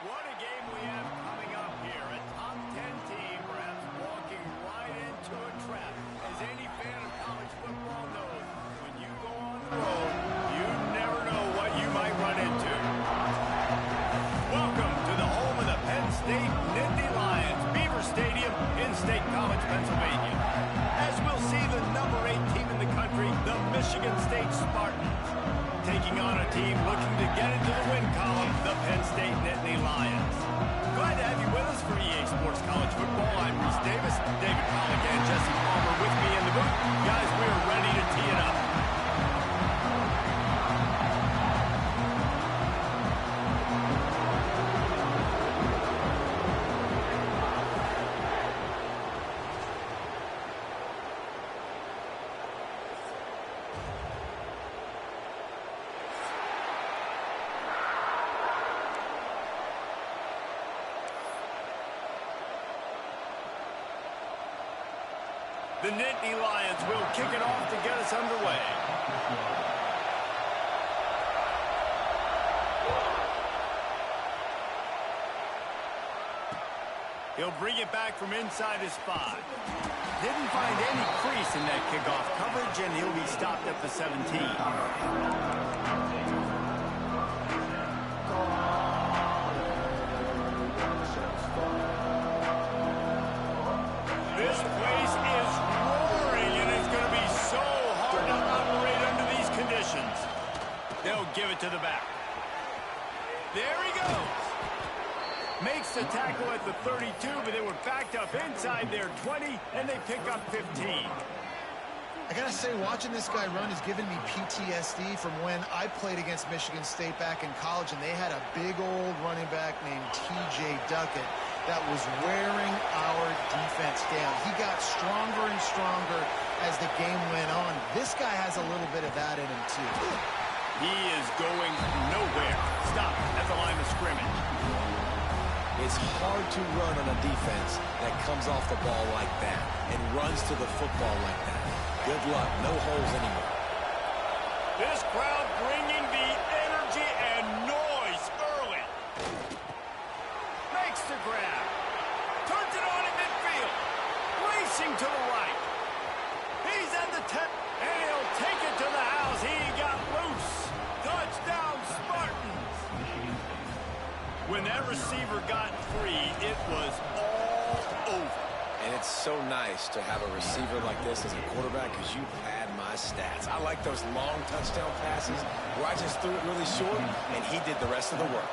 What a game we have coming up here. A top 10 team perhaps walking right into a trap. As any fan of college football knows, when you go on the road, you never know what you might run into. Welcome to the home of the Penn State Nittany Lions, Beaver Stadium in State College, Pennsylvania. As we'll see the number 8 team in the country, the Michigan State Spartans, taking on a team looking to get into the win column, the Penn State Nittany Lions. Glad to have you with us for EA Sports College Football. I'm Reese Davis, David Pollack, and Jesse Palmer with me in the booth. Guys, we're ready to tee it up. The Nittany Lions will kick it off to get us underway. He'll bring it back from inside his 5. Didn't find any crease in that kickoff coverage, and he'll be stopped at the 17. This place is roaring, and it's going to be so hard to operate under these conditions. They'll give it to the back. There he goes. Makes the tackle at the 32, but they were backed up inside their 20, and they pick up 15. I gotta say, watching this guy run is giving me PTSD from when I played against Michigan State back in college, and they had a big old running back named T.J. Duckett that was wearing our defense down. He got stronger and stronger as the game went on. This guy has a little bit of that in him, too. He is going nowhere. Stop at the line of scrimmage. It's hard to run on a defense that comes off the ball like that and runs to the football like that. Good luck. No holes anymore. This crowd bringing the energy and noise early. Makes the grab. Turns it on in midfield. Racing to the right. He's at the 10. And he'll take it to the house. He got loose. Touchdown, Spartans. When that receiver got free, it was all over. And it's so nice to have a receiver like this as a quarterback because you pad my stats. I like those long touchdown passes where I just threw it really short and he did the rest of the work.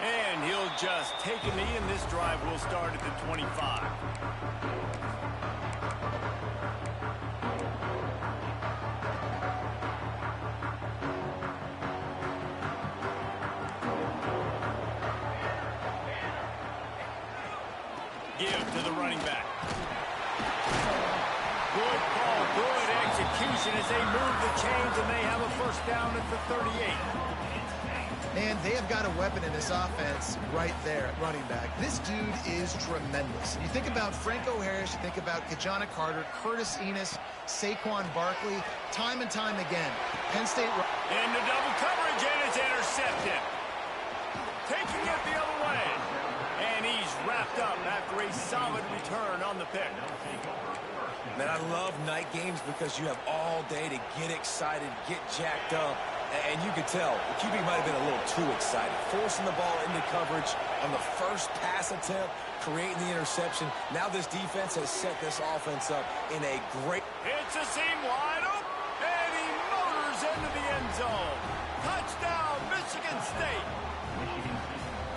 And he'll just take a knee, and this drive will start at the 25. Give to the running back. Good call, good execution as they move the chains, and they have a first down at the 38. Man, they have got a weapon in this offense right there at running back. This dude is tremendous. You think about Franco Harris, you think about Kajana Carter, Curtis Enis, Saquon Barkley, time and time again. Penn State into double coverage, and it's intercepted. Taking it the other way. And he's wrapped up after a solid return on the pick. Man, I love night games because you have all day to get excited, get jacked up. And you could tell the QB might have been a little too excited. Forcing the ball into coverage on the first pass attempt, creating the interception. Now this defense has set this offense up in a great... It's a seam wide open, and he motors into the end zone. Touchdown, Michigan State.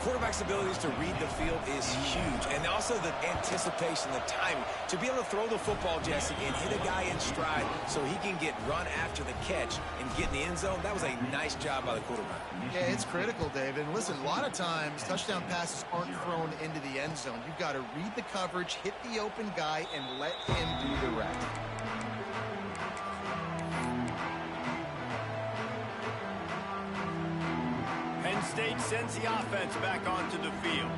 Quarterback's abilities to read the field is huge, and also the anticipation, the timing. To be able to throw the football, Jesse, and hit a guy in stride so he can get run after the catch and get in the end zone, that was a nice job by the quarterback. Yeah, it's critical, David. And listen, a lot of times, touchdown passes aren't thrown into the end zone. You've got to read the coverage, hit the open guy, and let him do the rest. Penn State sends the offense back onto the field.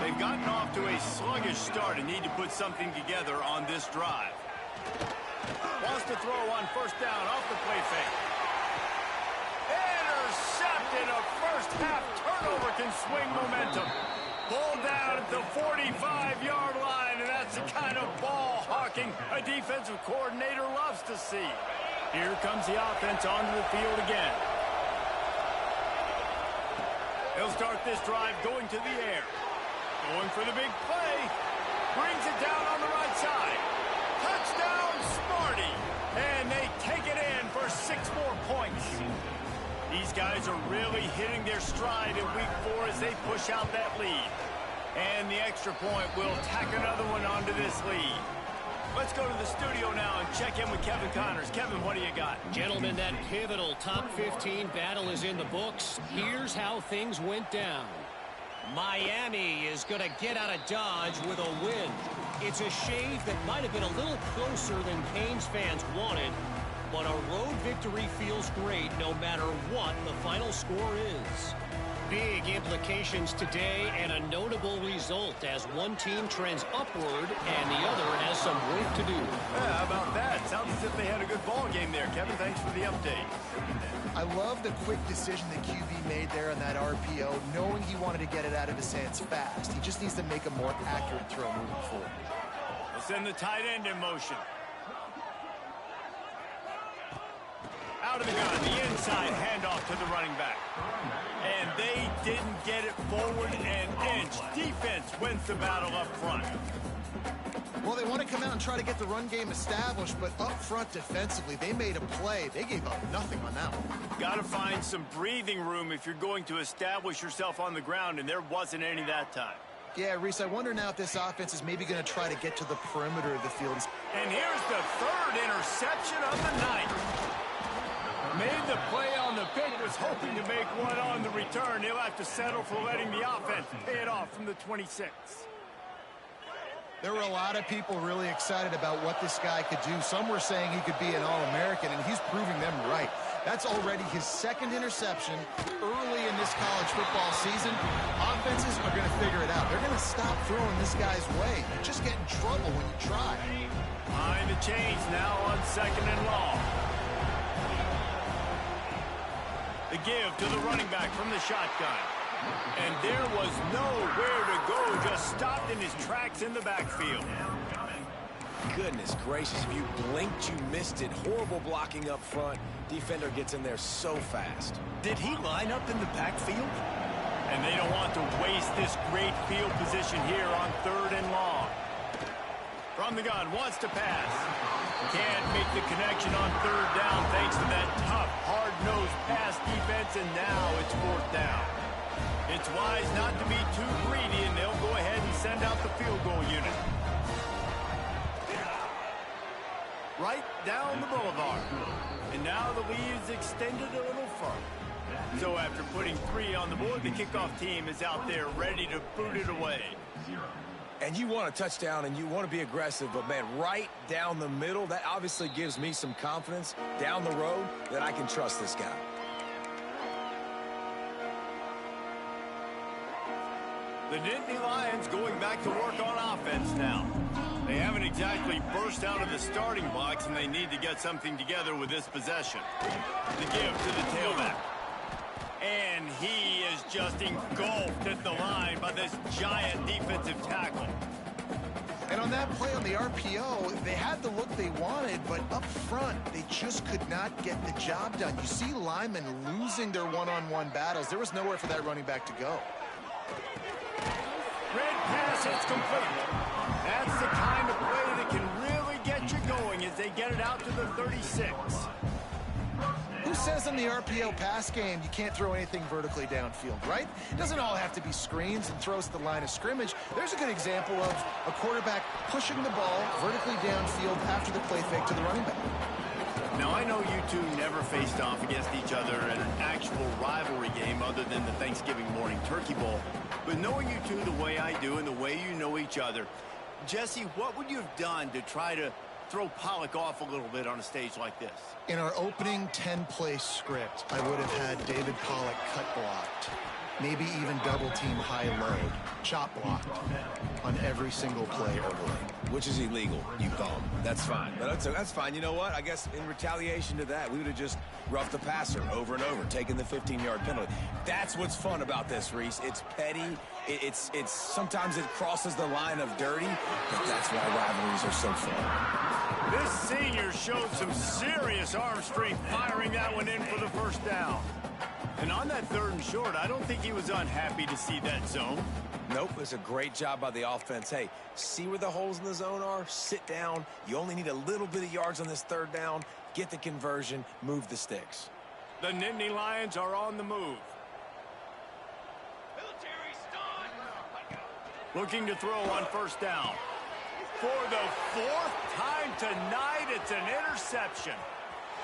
They've gotten off to a sluggish start and need to put something together on this drive. Wants to throw on first down off the play fake. can swing momentum. Pulled down at the 45-yard line, and that's the kind of ball hawking a defensive coordinator loves to see. Here comes the offense onto the field again. He'll start this drive going to the air. Going for the big play. Brings it down on the right side. Touchdown, Smarty. And they take it in for 6 more points. These guys are really hitting their stride in week 4 as they push out that lead. And the extra point will tack another one onto this lead. Let's go to the studio now and check in with Kevin Connors. Kevin, what do you got? Gentlemen, that pivotal top 15 battle is in the books. Here's how things went down. Miami is going to get out of Dodge with a win. It's a shave that might have been a little closer than Canes fans wanted, but a road victory feels great no matter what the final score is. Big implications today and a notable result as one team trends upward and the other has some work to do. Yeah, how about that? Sounds as if they had a good ball game there. Kevin, thanks for the update. I love the quick decision that QB made there on that RPO, knowing he wanted to get it out of his hands fast. He just needs to make a more accurate throw moving forward. We'll send the tight end in motion. Out of the gun, the inside handoff to the running back. And they didn't get it forward an inch. Defense wins the battle up front. Well, they want to come out and try to get the run game established, but up front defensively, they made a play. They gave up nothing on that one. Got to find some breathing room if you're going to establish yourself on the ground, and there wasn't any that time. Yeah, Reese, I wonder now if this offense is maybe going to try to get to the perimeter of the field. And here's the 3rd interception of the night. Made the play on the pick, was hoping to make one on the return. He'll have to settle for letting the offense pay it off from the 26. There were a lot of people really excited about what this guy could do. Some were saying he could be an All-American, and he's proving them right. That's already his 2nd interception early in this college football season. Offenses are going to figure it out. They're going to stop throwing this guy's way. You just get in trouble when you try. Behind the chains now on 2nd and long. The give to the running back from the shotgun. And there was nowhere to go, just stopped in his tracks in the backfield. Goodness gracious, if you blinked, you missed it. Horrible blocking up front. Defender gets in there so fast. Did he line up in the backfield? And they don't want to waste this great field position here on 3rd and long. From the gun, wants to pass. Can't make the connection on 3rd down thanks to that tough, hard-nosed pass defense, and now it's 4th down. It's wise not to be too greedy, and they'll go ahead and send out the field goal unit. Right down the boulevard. And now the lead is extended a little further. So after putting 3 on the board, the kickoff team is out there ready to boot it away. And you want a touchdown and you want to be aggressive, but man, right down the middle, that obviously gives me some confidence down the road that I can trust this guy. The Nittany Lions going back to work on offense now. They haven't exactly burst out of the starting blocks, and they need to get something together with this possession. The give to the tailback. And he is just engulfed at the line by this giant defensive tackle. And on that play on the RPO, they had the look they wanted, but up front, they just could not get the job done. You see linemen losing their one-on-one battles. There was nowhere for that running back to go. Red pass, it's complete. That's the kind of play that can really get you going as they get it out to the 36. Who says in the RPO pass game you can't throw anything vertically downfield, right? It doesn't all have to be screens and throws to the line of scrimmage. There's a good example of a quarterback pushing the ball vertically downfield after the play fake to the running back. Now, I know you two never faced off against each other in an actual rivalry game other than the Thanksgiving morning Turkey Bowl. But knowing you two the way I do and the way you know each other, Jesse, what would you have done to try to throw Pollock off a little bit on a stage like this? In our opening 10-play script, I would have had David Pollock cut blocked. maybe even double team high-low, chop blocked on every single play overlay. Which is illegal, you bum. That's fine. But that's fine. You know what? I guess in retaliation to that, we would have just roughed the passer over and over, taking the 15-yard penalty. That's what's fun about this, Reese. It's petty. It's sometimes it crosses the line of dirty, but that's why rivalries are so fun. This senior showed some serious arm strength firing that one in for the first down. And on that 3rd and short, I don't think he was unhappy to see that zone. Nope, it's a great job by the offense. Hey, see where the holes in the zone are? Sit down. You only need a little bit of yards on this 3rd down. Get the conversion. Move the sticks. The Nittany Lions are on the move. Looking to throw on 1st down. For the 4th time tonight, it's an interception.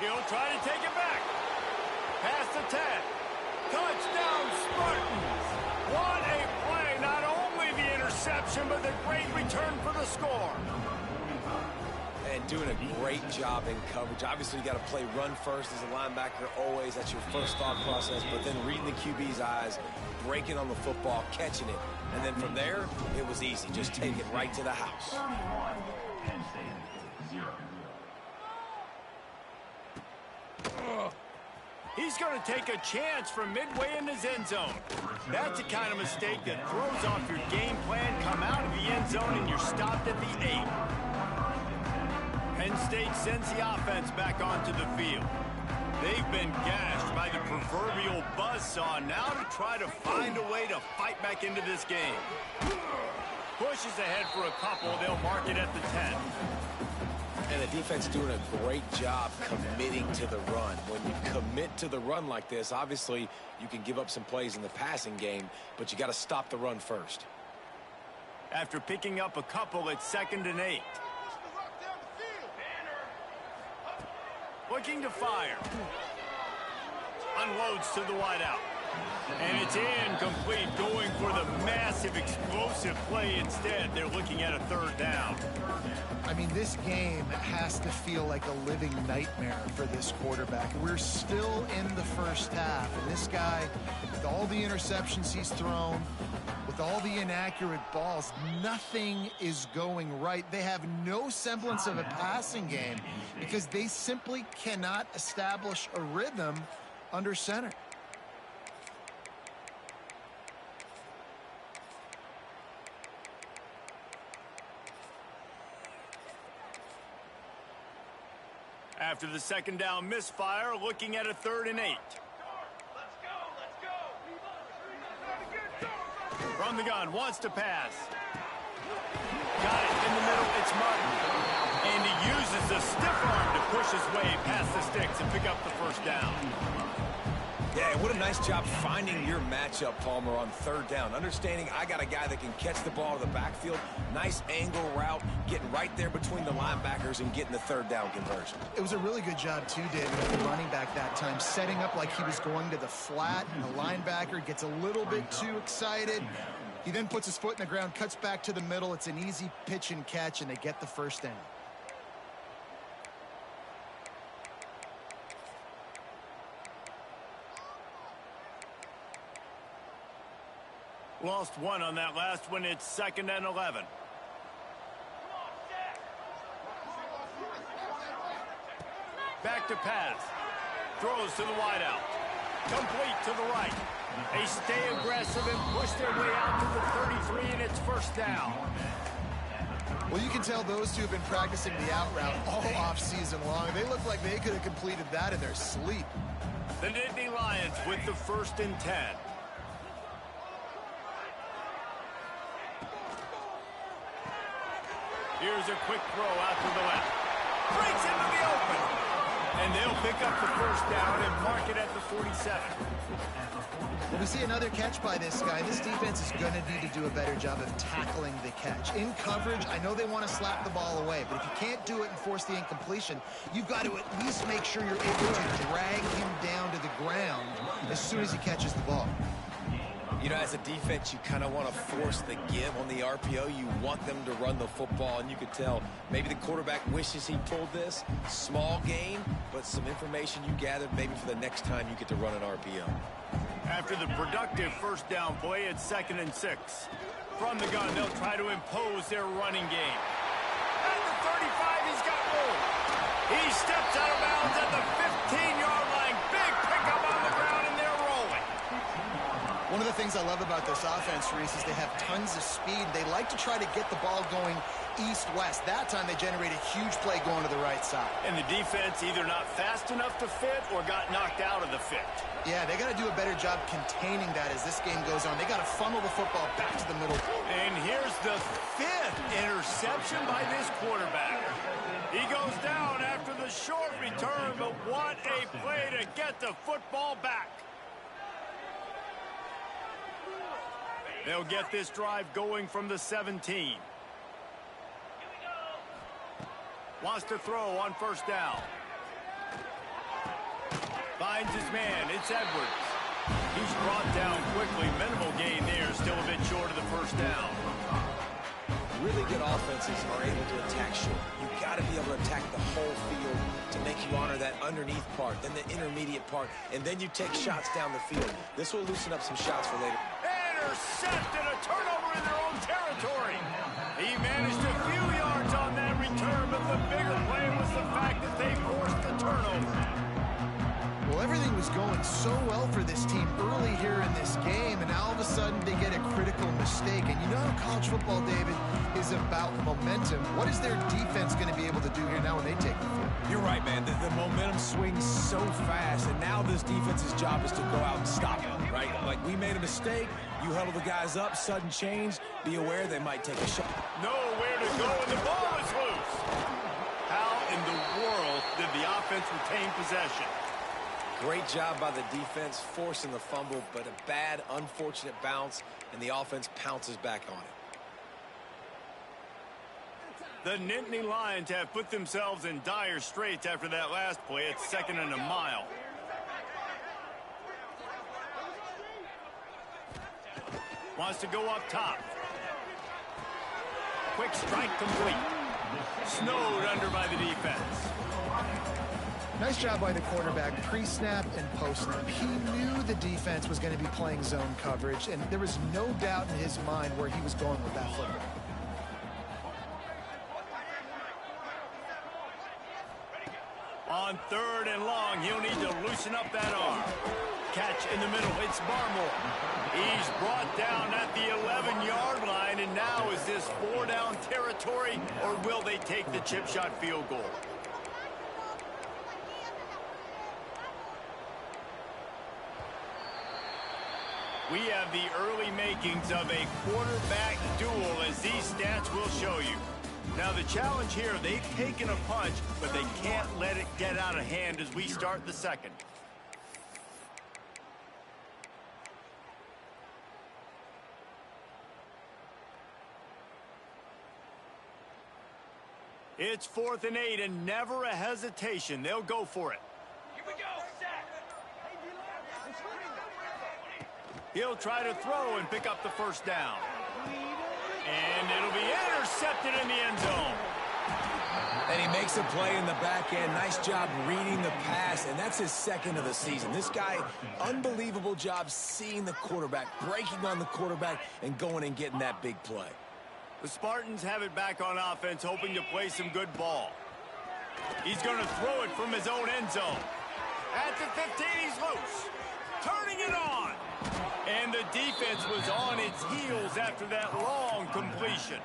He'll try to take it back. Past the 10. Touchdown, Spartans. What a play. Not only the interception, but the great return for the score. And doing a great job in coverage. Obviously, you got to play run first as a linebacker always. That's your first thought process. But then reading the QB's eyes, breaking on the football, catching it. And then from there, it was easy. Just take it right to the house. He's going to take a chance from midway in his end zone. That's the kind of mistake that throws off your game plan. Come out of the end zone and you're stopped at the 8. Penn State sends the offense back onto the field. They've been gashed by the proverbial buzzsaw. Now to try to find a way to fight back into this game. Pushes ahead for a couple. They'll mark it at the 10. And the defense doing a great job committing to the run. When you commit to the run like this, obviously you can give up some plays in the passing game, but you got to stop the run first. After picking up a couple, it's 2nd and 8. Looking to fire. Unloads to the wideout. And it's incomplete, going for the massive explosive play instead. They're looking at a 3rd down. I mean, this game has to feel like a living nightmare for this quarterback. We're still in the first half, and this guy, with all the interceptions he's thrown, with all the inaccurate balls, nothing is going right. They have no semblance of a passing game because they simply cannot establish a rhythm under center. After the 2nd down misfire, looking at a 3rd and 8. From the gun, wants to pass. Got it in the middle, it's Martin. And he uses the stiff arm to push his way past the sticks and pick up the 1st down. Yeah, what a nice job finding your matchup, Palmer, on 3rd down. Understanding I got a guy that can catch the ball to the backfield. Nice angle route, getting right there between the linebackers and getting the 3rd down conversion. It was a really good job, too, David, of the running back that time, setting up like he was going to the flat, and the linebacker gets a little bit too excited. He then puts his foot in the ground, cuts back to the middle. It's an easy pitch and catch, and they get the 1st down. Lost one on that last one. It's 2nd and 11. Back to pass. Throws to the wideout. Complete to the right. They stay aggressive and push their way out to the 33, and it's 1st down. Well, you can tell those two have been practicing the out route all off-season long. They look like they could have completed that in their sleep. The Nittany Lions with the 1st and 10. Here's a quick throw out to the left. Breaks into the open. And they'll pick up the 1st down and mark it at the 47. Well, we see another catch by this guy. This defense is going to need to do a better job of tackling the catch. In coverage, I know they want to slap the ball away, but if you can't do it and force the incompletion, you've got to at least make sure you're able to drag him down to the ground as soon as he catches the ball. You know, as a defense, you kind of want to force the give on the RPO. You want them to run the football, and you could tell maybe the quarterback wishes he pulled this. Small gain, but some information you gathered maybe for the next time you get to run an RPO. After the productive first down play, it's 2nd and 6. From the gun, they'll try to impose their running game. At the 35, he's got room. He steps out of bounds at the 15-yard line. Big pickup on the ground, and they're rolling. One of the things I love about this offense, Reese, is they have tons of speed. They like to try to get the ball going east-west. That time they generate a huge play going to the right side. And the defense either not fast enough to fit or got knocked out of the fit. Yeah, they got to do a better job containing that as this game goes on. They got to funnel the football back to the middle. And here's the 5th interception by this quarterback. He goes down after the short return, but what a play to get the football back. They'll get this drive going from the 17. Wants to throw on first down. Finds his man. It's Edwards. He's brought down quickly. Minimal gain there. Still a bit short of the first down. Really good offenses are able to attack short. You've got to be able to attack the whole field to make you honor that underneath part, then the intermediate part, and then you take shots down the field. This will loosen up some shots for later. Intercepted, a turnover in their own territory. He managed a few yards on that return, but the bigger play was the fact that they forced the turnover. Well, everything was going so well for this team early here in this game, and all of a sudden they get a critical mistake. And you know how college football, David, is about momentum. What is their defense going to be able to do here now when they take the field? You're right, man. The momentum swings so fast, and now this defense's job is to go out and stop it, right? Like, we made a mistake. You huddle the guys up, sudden change. Be aware they might take a shot. Nowhere to go, and the ball is loose. How in the world did the offense retain possession? Great job by the defense, forcing the fumble, but a bad, unfortunate bounce, and the offense pounces back on it. The Nittany Lions have put themselves in dire straits after that last play. It's 2nd and a mile. Wants to go up top. Quick strike complete. Snowed under by the defense. Nice job by the quarterback, pre-snap and post-snap. He knew the defense was going to be playing zone coverage, and there was no doubt in his mind where he was going with that football. On 3rd and long, he'll need to loosen up that arm. Catch in the middle, it's Barmore. He's brought down at the 11-yard line, and now is this 4-down territory, or will they take the chip shot field goal? We have the early makings of a quarterback duel, as these stats will show you. Now the challenge here, they've taken a punch, but they can't let it get out of hand as we start the 2nd. It's 4th and 8, and never a hesitation. They'll go for it. Here we go, Zach. He'll try to throw and pick up the first down. And it'll be intercepted in the end zone. And he makes a play in the back end. Nice job reading the pass, and that's his 2nd of the season. This guy, unbelievable job seeing the quarterback, breaking on the quarterback, and going and getting that big play. The Spartans have it back on offense, hoping to play some good ball. He's going to throw it from his own end zone. At the 15, he's loose. Turning it on. And the defense was on its heels after that long completion.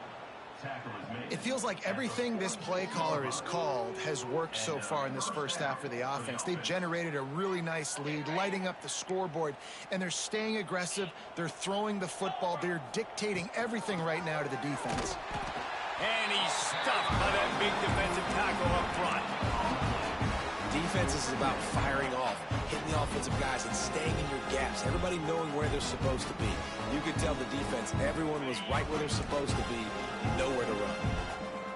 It feels like everything this play caller has called has worked so far in this first half for the offense. They've generated a really nice lead, lighting up the scoreboard, and they're staying aggressive. They're throwing the football. They're dictating everything right now to the defense. And he's stuffed by that big defensive tackle up front. Defense is about firing off, hitting the offensive guys, and staying in your gaps. Everybody knowing where they're supposed to be. You could tell the defense, everyone was right where they're supposed to be, nowhere to run.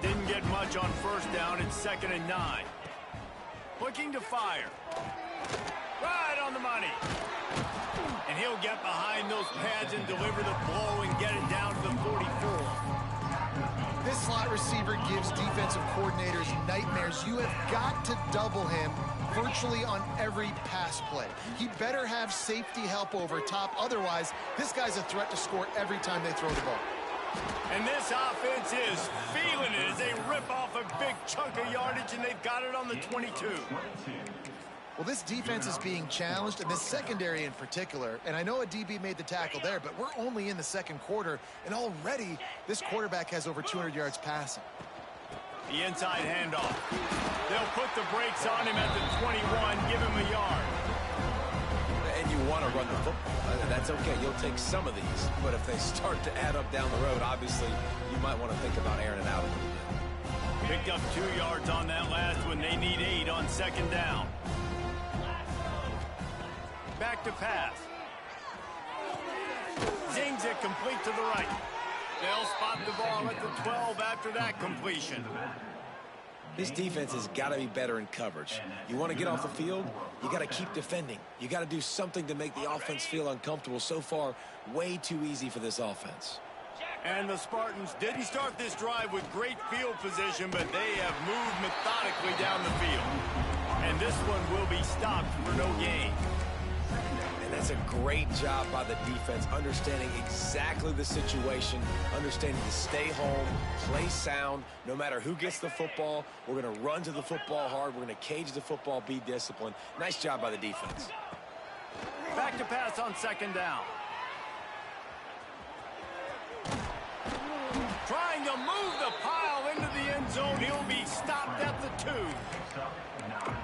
Didn't get much on first down. It's 2nd and 9. Looking to fire. Right on the money. And he'll get behind those pads and deliver the blow and get it down to the 44. This slot receiver gives defensive coordinators nightmares. You have got to double him virtually on every pass play. He better have safety help over top. Otherwise, this guy's a threat to score every time they throw the ball. And this offense is feeling it as they rip off a big chunk of yardage, and they've got it on the 22. Well, this defense is being challenged, and this secondary in particular. And I know a DB made the tackle there, but we're only in the second quarter, and already this quarterback has over 200 yards passing. The inside handoff. They'll put the brakes on him at the 21, give him a yard. And you want to run the football. That's okay. You'll take some of these. But if they start to add up down the road, obviously, you might want to think about airing it out a little bit. Picked up 2 yards on that last one. They need 8 on second down. Back to pass. Zings it complete to the right. They'll spot the ball at the 12 after that completion. This defense has got to be better in coverage. You want to get off the field, you got to keep defending. You got to do something to make the offense feel uncomfortable. So far, way too easy for this offense. And the Spartans didn't start this drive with great field position, but they have moved methodically down the field. And this one will be stopped for no gain. And that's a great job by the defense, understanding exactly the situation, understanding to stay home, play sound. No matter who gets the football, we're going to run to the football hard. We're going to cage the football, be disciplined. Nice job by the defense. Back to pass on second down. Trying to move the pile into the end zone. He'll be stopped at the 2.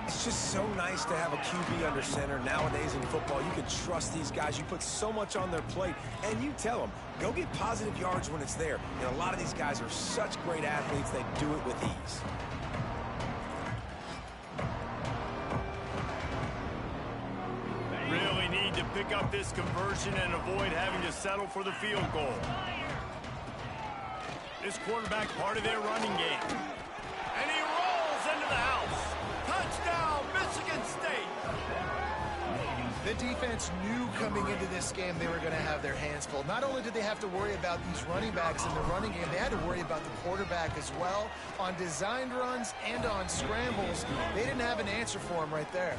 It's just so nice to have a QB under center. Nowadays in football, you can trust these guys. You put so much on their plate, and you tell them, go get positive yards when it's there. And a lot of these guys are such great athletes, they do it with ease. Really need to pick up this conversion and avoid having to settle for the field goal. This quarterback part of their running game. And he rolls into the house. Touchdown, Michigan State. The defense knew coming into this game they were going to have their hands full. Not only did they have to worry about these running backs in the running game, they had to worry about the quarterback as well. On designed runs and on scrambles, they didn't have an answer for him right there.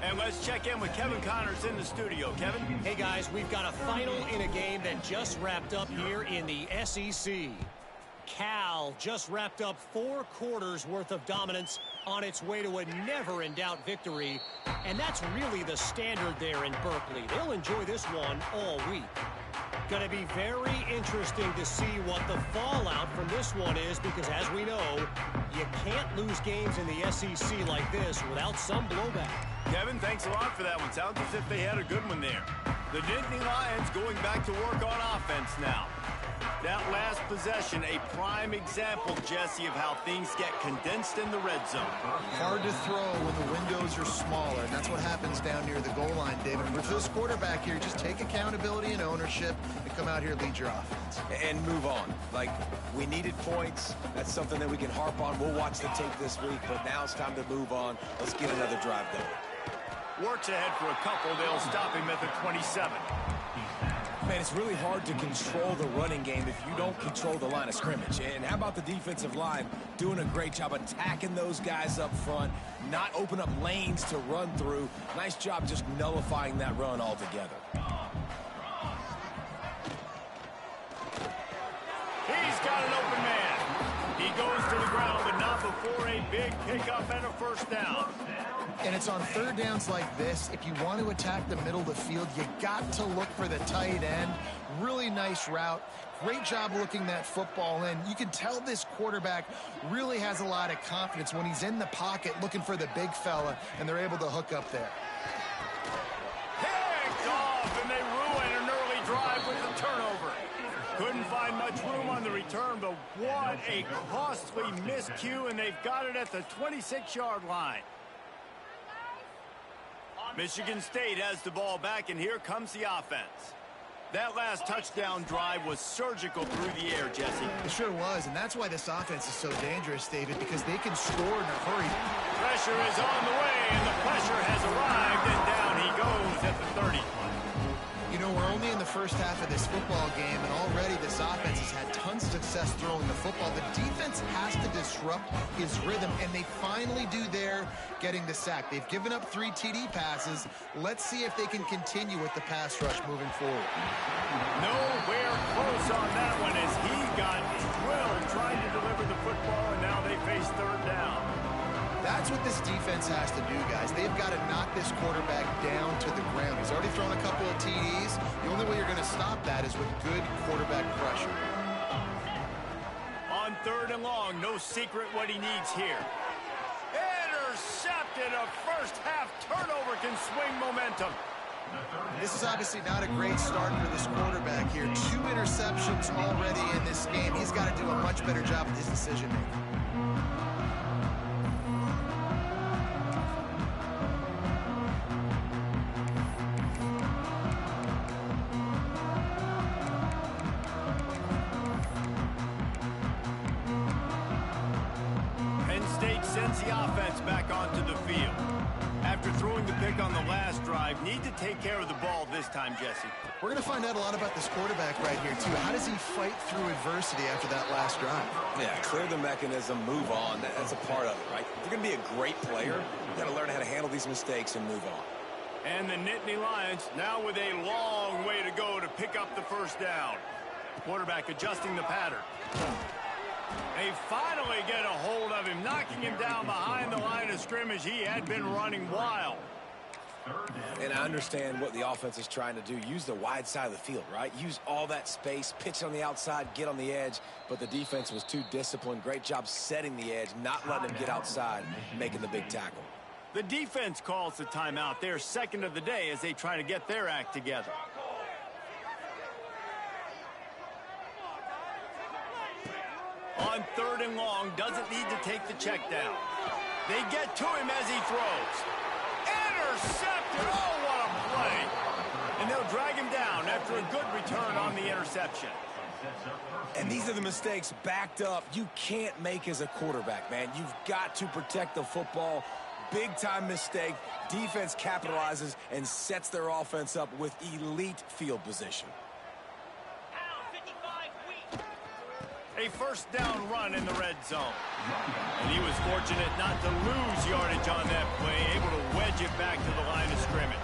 And let's check in with Kevin Connors in the studio. Kevin? Hey, guys, we've got a final in a game that just wrapped up here in the SEC. Cal just wrapped up 4 quarters worth of dominance on its way to a never-in-doubt victory. And that's really the standard there in Berkeley. They'll enjoy this one all week. Going to be very interesting to see what the fallout from this one is, because as we know, you can't lose games in the SEC like this without some blowback. Kevin, thanks a lot for that one. Sounds as if they had a good one there. The Nittany Lions going back to work on offense now. That last possession, a prime example, Jesse, of how things get condensed in the red zone. Hard to throw when the windows are smaller, and that's what happens down near the goal line, David. But for this quarterback here, just take accountability and ownership and come out here and lead your offense. And move on. Like, we needed points. That's something that we can harp on. We'll watch the tape this week, but now it's time to move on. Let's get another drive going. Works ahead for a couple. They'll stop him at the 27. Man, it's really hard to control the running game if you don't control the line of scrimmage. And how about the defensive line doing a great job attacking those guys up front, not open up lanes to run through. Nice job just nullifying that run altogether. He's got an open man. He goes to the ground, but not before a big pickup and a first down. And it's on third downs like this. If you want to attack the middle of the field, you got to look for the tight end. Really nice route. Great job looking that football in. You can tell this quarterback really has a lot of confidence when he's in the pocket looking for the big fella, and they're able to hook up there. Picked off, and they ruin an early drive with the turnover. Couldn't find much room on the return, but what a costly miscue, and they've got it at the 26-yard line. Michigan State has the ball back, and here comes the offense. That last touchdown drive was surgical through the air, Jesse. It sure was, and that's why this offense is so dangerous, David, because they can score in a hurry. Pressure is on the way, and the pressure has arrived, and down he goes at the 30. first half of this football game, and already this offense has had tons of success throwing the football. The defense has to disrupt his rhythm, and they finally do there, getting the sack. They've given up 3 TD passes. Let's see if they can continue with the pass rush moving forward. Nowhere close on that one as he got drilled trying to deliver the football, and now they face third down. That's what this defense has to do, guys. They've got to knock this quarterback down to the ground. He's already thrown a couple of TDs. The only way you're going to stop that is with good quarterback pressure. On third and long, no secret what he needs here. Intercepted. A first half turnover can swing momentum. This is obviously not a great start for this quarterback here. 2 interceptions already in this game. He's got to do a much better job with his decision-making. Sends the offense back onto the field. After throwing the pick on the last drive, need to take care of the ball this time, Jesse. We're going to find out a lot about this quarterback right here, too. How does he fight through adversity after that last drive? Yeah, clear the mechanism, move on. That's a part of it, right? If you're going to be a great player, you got to learn how to handle these mistakes and move on. And the Nittany Lions now with a long way to go to pick up the first down. Quarterback adjusting the pattern. They finally get a hold of him, knocking him down behind the line of scrimmage. He had been running wild. And I understand what the offense is trying to do. Use the wide side of the field, right? Use all that space, pitch on the outside, get on the edge. But the defense was too disciplined. Great job setting the edge, not letting him get outside, making the big tackle. The defense calls the timeout. They're second of the day as they try to get their act together. On third and long, doesn't need to take the check down. They get to him as he throws. Intercepted! Oh, what a play! And they'll drag him down after a good return on the interception. And these are the mistakes backed up you can't make as a quarterback, man. You've got to protect the football. Big-time mistake. Defense capitalizes and sets their offense up with elite field position. A first down run in the red zone. And he was fortunate not to lose yardage on that play, able to wedge it back to the line of scrimmage.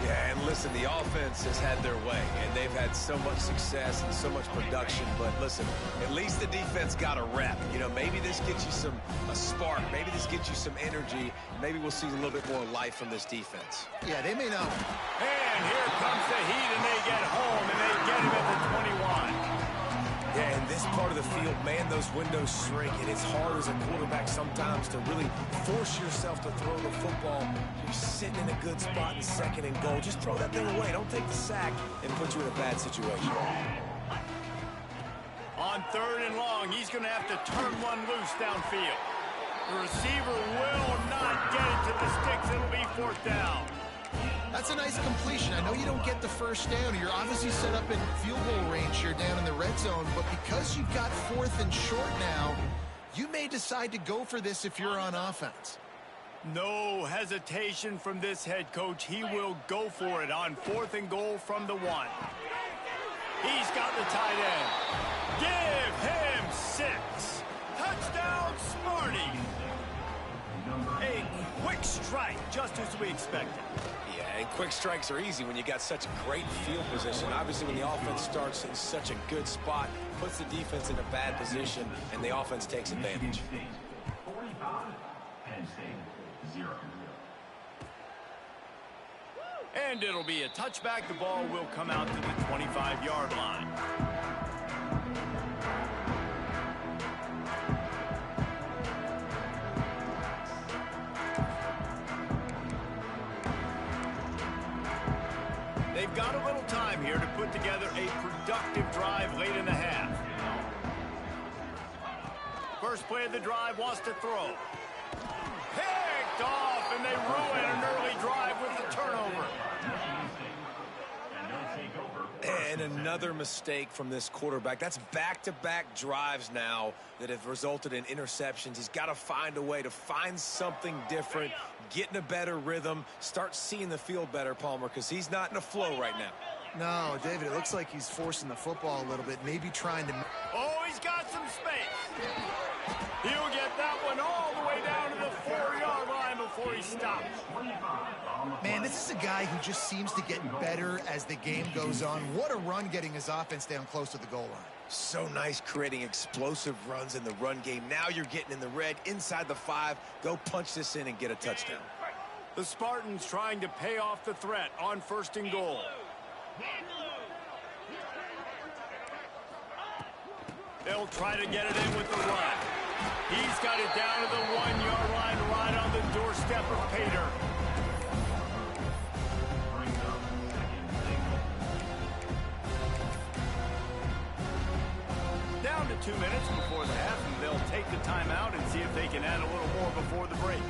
Yeah, and listen, the offense has had their way, and they've had so much success and so much production. But listen, at least the defense got a rep. You know, maybe this gets you a spark. Maybe this gets you some energy. Maybe we'll see a little bit more life from this defense. Yeah, they may not. And here comes the heat, and they get home, and they get him at the 21. Yeah, in this part of the field, man, those windows shrink, and it's hard as a quarterback sometimes to really force yourself to throw the football. You're sitting in a good spot in second and goal. Just throw that thing away. Don't take the sack and put you in a bad situation. On third and long, he's going to have to turn one loose downfield. The receiver will not get it to the sticks. It'll be fourth down. That's a nice completion. I know you don't get the first down. You're obviously set up in field goal range here down in the red zone, but because you've got fourth and short now, you may decide to go for this if you're on offense. No hesitation from this head coach. He will go for it on fourth and goal from the 1. He's got the tight end. Give him 6. Touchdown, Smarty. A quick strike, just as we expected. Yeah, and quick strikes are easy when you got such a great field position. Obviously, when the offense starts in such a good spot, puts the defense in a bad position, and the offense takes advantage. 45, Penn State, 0. And it'll be a touchback. The ball will come out to the 25-yard line. They've got a little time here to put together a productive drive late in the half. First play of the drive wants to throw. Picked off, and they ruin an early drive with the turnover. And another mistake from this quarterback. That's back-to-back drives now that have resulted in interceptions. He's got to find a way to find something different, get in a better rhythm, start seeing the field better, Palmer, because he's not in a flow right now. No, David, it looks like he's forcing the football a little bit, maybe trying to... Oh, he's got some space. He'll get that one all the way down to the 4-yard line before he stops. Man, this is a guy who just seems to get better as the game goes on. What a run getting his offense down close to the goal line. So nice creating explosive runs in the run game. Now you're getting in the red, inside the 5. Go punch this in and get a touchdown. The Spartans trying to pay off the threat on 1st and goal. They'll try to get it in with the run. He's got it down to the 1-yard line right on the doorstep of Pater. Down to 2 minutes before the half, and they'll take the timeout and see if they can add a little more before the break.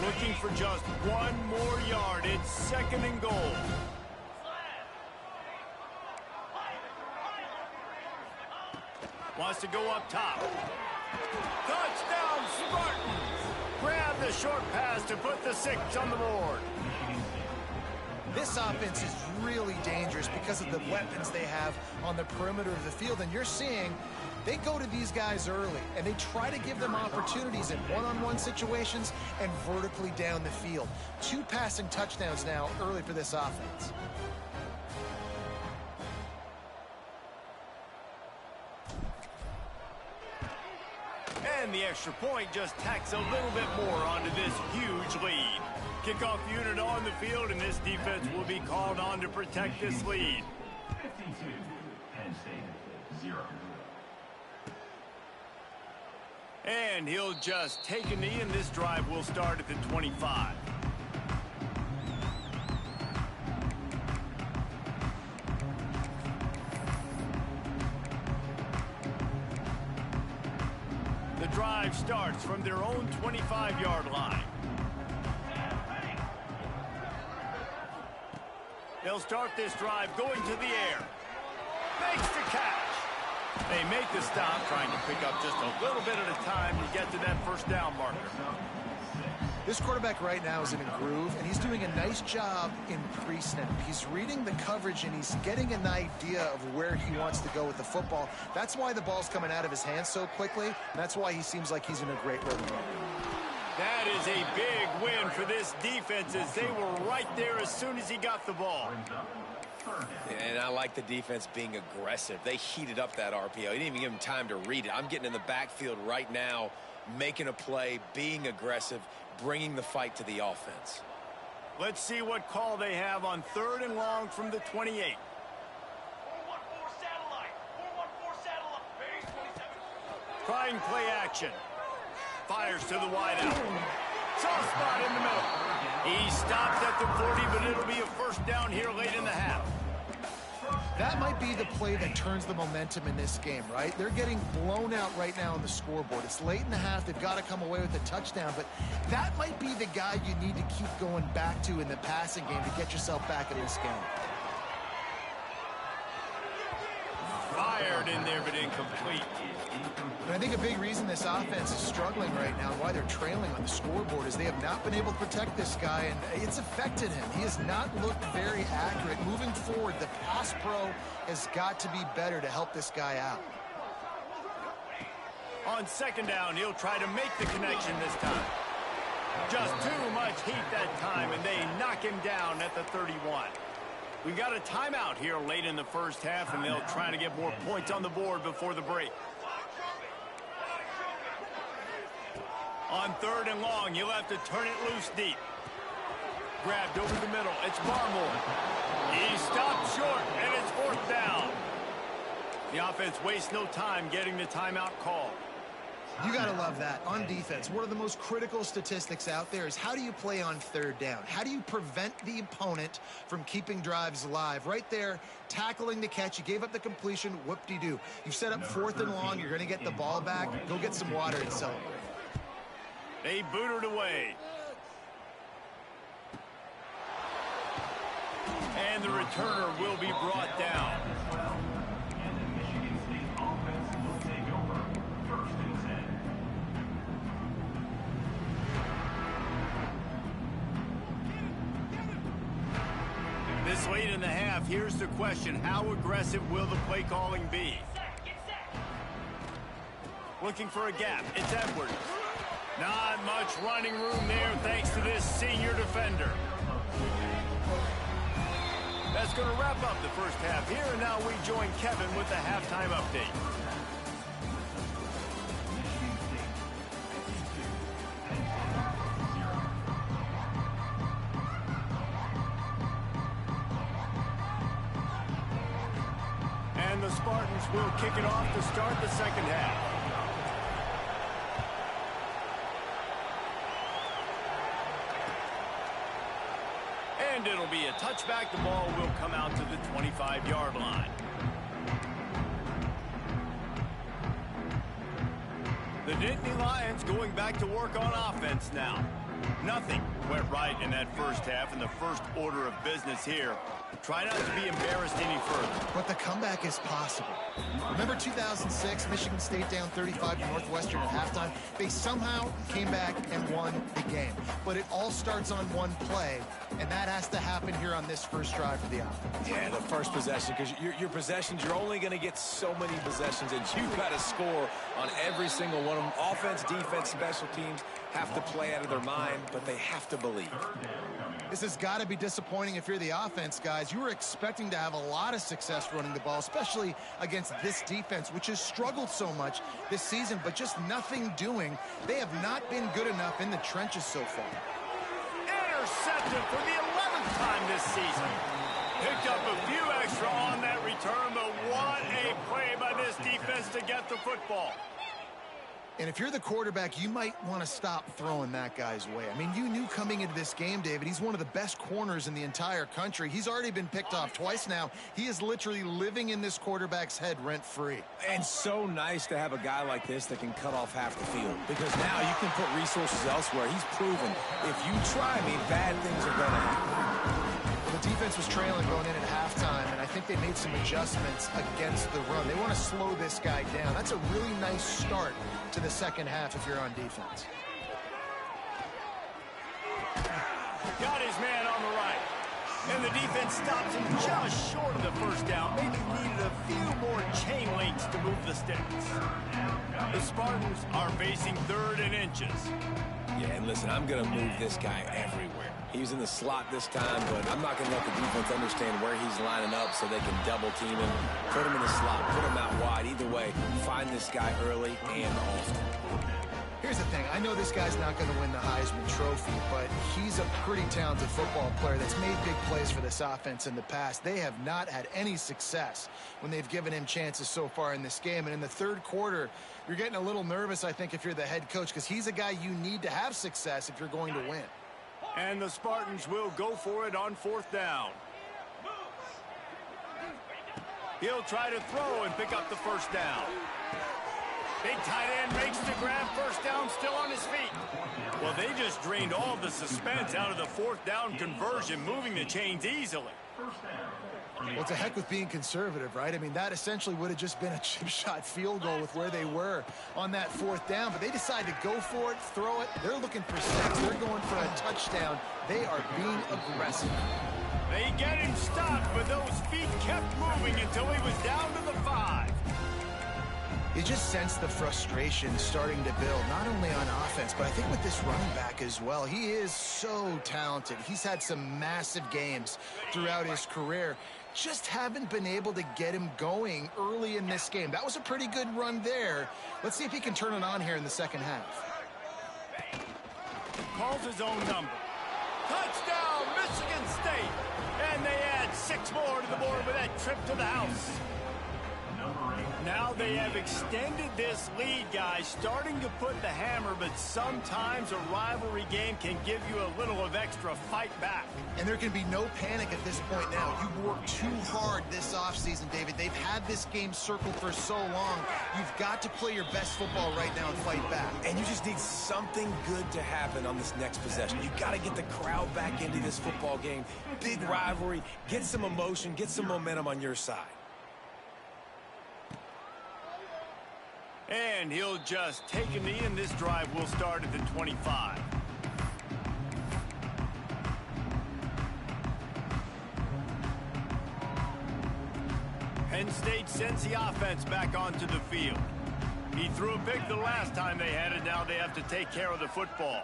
Looking for just 1 more yard. It's 2nd and goal. Wants to go up top. Touchdown, Spartans! Grab the short pass to put the 6 on the board. This offense is really dangerous because of the weapons they have on the perimeter of the field. And you're seeing they go to these guys early, and they try to give them opportunities in one-on-one situations and vertically down the field. 2 passing touchdowns now early for this offense. And the extra point just tacks a little bit more onto this huge lead. Kickoff unit on the field, and this defense will be called on to protect this lead. 52, Penn State, 0. And he'll just take a knee, and this drive will start at the 25. The drive starts from their own 25-yard line. They'll start this drive going to the air. Makes the catch. They make the stop, trying to pick up just a little bit at a time to get to that 1st down marker. This quarterback right now is in a groove, and he's doing a nice job in pre-snap. He's reading the coverage, and he's getting an idea of where he wants to go with the football. That's why the ball's coming out of his hands so quickly, and that's why he seems like he's in a great rhythm. That is a big win for this defense, as they were right there as soon as he got the ball. And I like the defense being aggressive. They heated up that RPO. He didn't even give him time to read it. I'm getting in the backfield right now, making a play, being aggressive, bringing the fight to the offense. Let's see what call they have on 3rd and long from the 28. 4-1-4 satellite. 4-1-4 satellite. Base 27. Trying play action. Fires to the wideout. Soft spot in the middle. He stopped at the 40, but it'll be a 1st down here late in the half. That might be the play that turns the momentum in this game, right? They're getting blown out right now on the scoreboard. It's late in the half. They've got to come away with a touchdown, but that might be the guy you need to keep going back to in the passing game to get yourself back in this game. Fired in there, but incomplete. And I think a big reason this offense is struggling right now, why they're trailing on the scoreboard, is they have not been able to protect this guy, and it's affected him. He has not looked very accurate. Moving forward, the pass pro has got to be better to help this guy out. On 2nd down, he'll try to make the connection this time. Just too much heat that time, and they knock him down at the 31. We've got a timeout here late in the 1st half, and they'll try to get more points on the board before the break. On 3rd and long, you'll have to turn it loose deep. Grabbed over the middle. It's Barmore. He stopped short, and it's 4th down. The offense wastes no time getting the timeout called. You got to love that. On defense, one of the most critical statistics out there is how do you play on 3rd down? How do you prevent the opponent from keeping drives alive? Right there, tackling the catch. You gave up the completion. Whoop-de-doo. You set up 4th and long. You're going to get the ball back. Go get some water and celebrate. They boot it away. And the returner will be brought down. And the Michigan State offense will take over 1st and 10. This late in the half, here's the question. How aggressive will the play calling be? Looking for a gap. It's Edwards. Not much running room there thanks to this senior defender. That's going to wrap up the first half here, and now we join Kevin with the halftime update. And the Spartans will kick it off to start the second half. And it'll be a touchback. The ball will come out to the 25-yard line. The Nittany Lions going back to work on offense now. Nothing went right in that first half, and the first order of business here. Try not to be embarrassed any further. But the comeback is possible. Remember 2006, Michigan State down 35 to Northwestern at halftime? They somehow came back and won the game. But it all starts on one play, and that has to happen here on this first drive for the offense. Yeah, the first possession, because your possessions, you're only going to get so many possessions, and you've got to score on every single one of them. Offense, defense, special teams have to play out of their mind, but they have to believe. This has got to be disappointing if you're the offense, guys. You were expecting to have a lot of success running the ball, especially against this defense, which has struggled so much this season, but just nothing doing. They have not been good enough in the trenches so far. Intercepted for the 11th time this season. Picked up a few extra on that return, but what a play by this defense to get the football. And if you're the quarterback, you might want to stop throwing that guy's way. I mean, you knew coming into this game, David, he's one of the best corners in the entire country. He's already been picked off twice now. He is literally living in this quarterback's head rent-free. And so nice to have a guy like this that can cut off half the field, because now you can put resources elsewhere. He's proven if you try, bad things are going to happen. The defense was trailing going in at halftime, and I think they made some adjustments against the run. They want to slow this guy down. That's a really nice start to the second half if you're on defense. Got his man on the right. And the defense stops him just short of the first down. Maybe needed a few more chain links to move the sticks. The Spartans are facing 3rd and inches. Yeah, and listen, I'm going to move this guy everywhere. He was in the slot this time, but I'm not going to let the defense understand where he's lining up so they can double team him, put him in the slot, put him out wide. Either way, find this guy early and often. Here's the thing. I know this guy's not going to win the Heisman Trophy, but he's a pretty talented football player that's made big plays for this offense in the past. They have not had any success when they've given him chances so far in this game. And in the third quarter, you're getting a little nervous, I think, if you're the head coach, because he's a guy you need to have success if you're going to win. And the Spartans will go for it on 4th down. He'll try to throw and pick up the first down. Big tight end makes the grab. First down, still on his feet. Well, they just drained all the suspense out of the 4th down conversion, moving the chains easily. Well, it's a heck with being conservative, right? I mean, that essentially would have just been a chip shot field goal with where they were on that 4th down, but they decided to go for it, throw it. They're looking for 6. They're going for a touchdown. They are being aggressive. They get him stopped, but those feet kept moving until he was down to the 5. You just sense the frustration starting to build, not only on offense, but I think with this running back as well. He is so talented. He's had some massive games throughout his career. Just haven't been able to get him going early in this game. That was a pretty good run there. Let's see if he can turn it on here in the second half. Calls his own number. Touchdown, Michigan State! And they add 6 more to the board with that trip to the house. Number 8. Now they have extended this lead, guys, starting to put the hammer, but sometimes a rivalry game can give you a little of extra fight back. And there can be no panic at this point now. You've worked too hard this offseason, David. They've had this game circled for so long. You've got to play your best football right now and fight back. And you just need something good to happen on this next possession. You got to get the crowd back into this football game. Big rivalry. Get some emotion. Get some momentum on your side. And he'll just take a knee, and this drive will start at the 25. Penn State sends the offense back onto the field. He threw a pick the last time they had it. Now they have to take care of the football.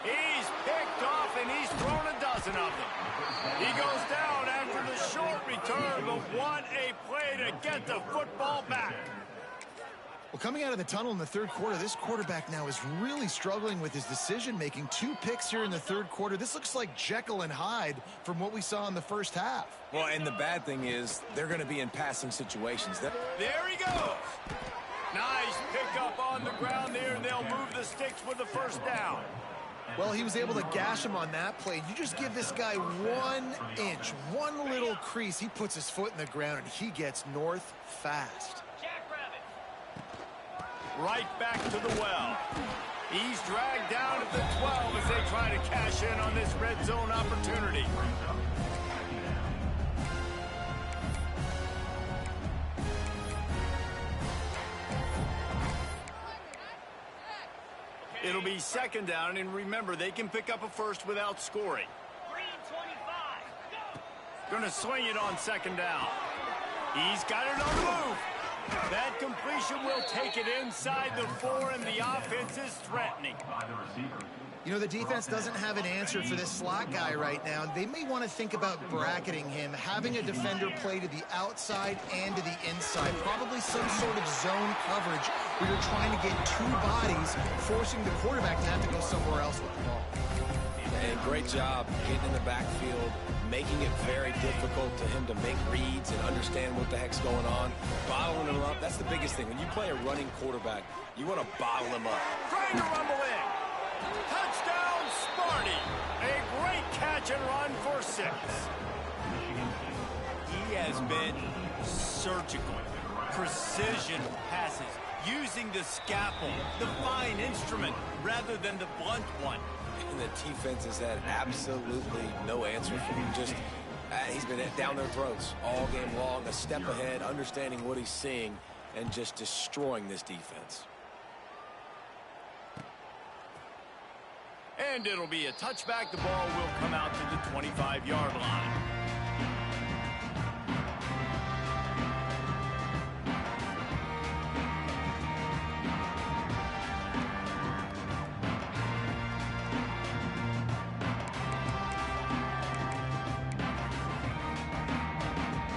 He's picked off, and he's thrown a dozen of them. He goes down after the short return, but what a play to get the football back. Well, coming out of the tunnel in the third quarter, this quarterback now is really struggling with his decision-making. 2 picks here in the third quarter. This looks like Jekyll and Hyde from what we saw in the first half. Well, and the bad thing is they're going to be in passing situations. There he goes. Nice pickup on the ground there, and they'll move the sticks with the first down. Well, he was able to gash him on that play. You just give this guy 1 inch, one little crease. He puts his foot in the ground, and he gets north fast. Right back to the well. He's dragged down at the 12 as they try to cash in on this red zone opportunity. It'll be second down, and remember, they can pick up a first without scoring. Gonna swing it on second down. He's got it on the move. That completion will take it inside the 4, and the offense is threatening. You know, the defense doesn't have an answer for this slot guy right now. They may want to think about bracketing him, having a defender play to the outside and to the inside. Probably some sort of zone coverage where you're trying to get 2 bodies, forcing the quarterback to have to go somewhere else with the ball. And great job getting in the backfield, making it very difficult to him to make reads and understand what the heck's going on. Bottling him up, that's the biggest thing. When you play a running quarterback, you want to bottle him up. Trying to rumble in. Touchdown, Sparty. A great catch and run for 6. He has been surgical. Precision passes. Using the scalpel, the fine instrument, rather than the blunt one. And the defense has had absolutely no answer for him. Just, he's been down their throats all game long, a step ahead, understanding what he's seeing, and just destroying this defense. And it'll be a touchback. The ball will come out to the 25-yard line.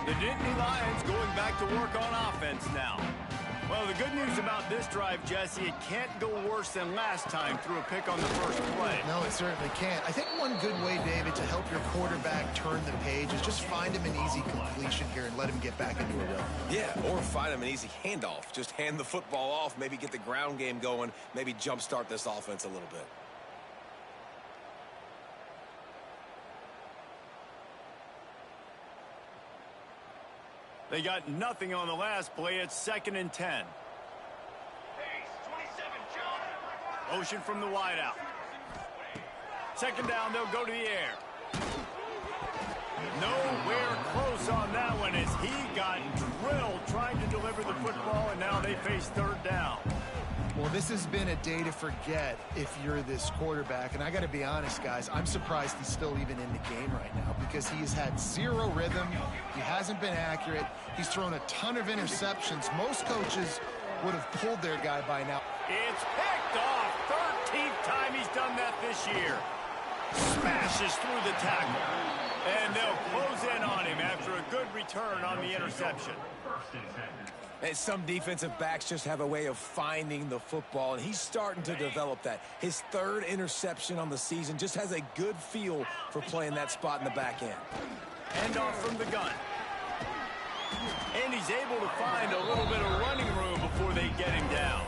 The Nittany Lions going back to work on offense now. Well, the good news about this drive, Jesse, it can't go worse than last time through a pick on the first play. No, it certainly can't. I think one good way, David, to help your quarterback turn the page is just find him an easy completion here and let him get back into a rhythm. Yeah, or find him an easy handoff. Just hand the football off, maybe get the ground game going, maybe jumpstart this offense a little bit. They got nothing on the last play. It's 2nd and 10. Motion from the wideout. Second down, they'll go to the air. Nowhere close on that one as he got drilled trying to deliver the football, and now they face 3rd down. Well, this has been a day to forget if you're this quarterback. And I got to be honest, guys, I'm surprised he's still even in the game right now because he has had 0 rhythm. He hasn't been accurate. He's thrown a ton of interceptions. Most coaches would have pulled their guy by now. It's picked off. 13th time he's done that this year. Smashes through the tackle. And they'll close in on him after a good return on the interception. And some defensive backs just have a way of finding the football, and he's starting to develop that. His 3rd interception on the season, just has a good feel for playing that spot in the back end. Handoff from the gun. And he's able to find a little bit of running room before they get him down.